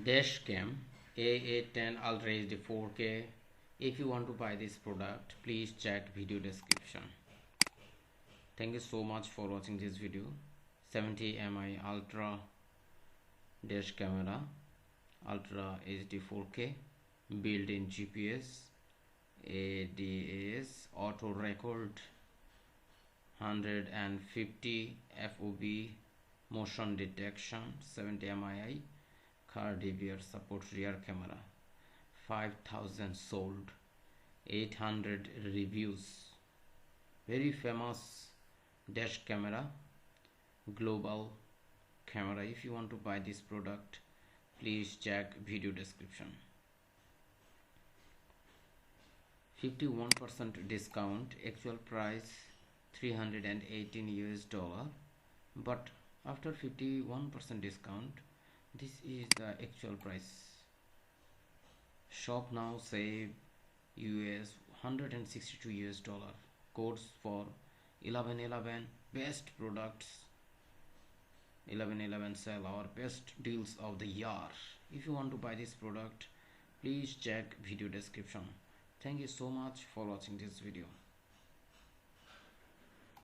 Dash cam A810 Ultra HD 4K. If you want to buy this product, please check video description. Thank you so much for watching this video. 70 mi Ultra dash camera, Ultra HD 4K, built-in GPS, ADAS, auto record, 150 FOV motion detection, 70 mi car DVR support rear camera, 5000 sold, 800 reviews. Very famous dash camera, global camera. If you want to buy this product, please check video description. 51% discount, actual price $318, but after 51% discount, this is the actual price. Shop now, save US $162. Codes for 11/11 best products. 11/11 sell our best deals of the year. If you want to buy this product, please check video description. Thank you so much for watching this video.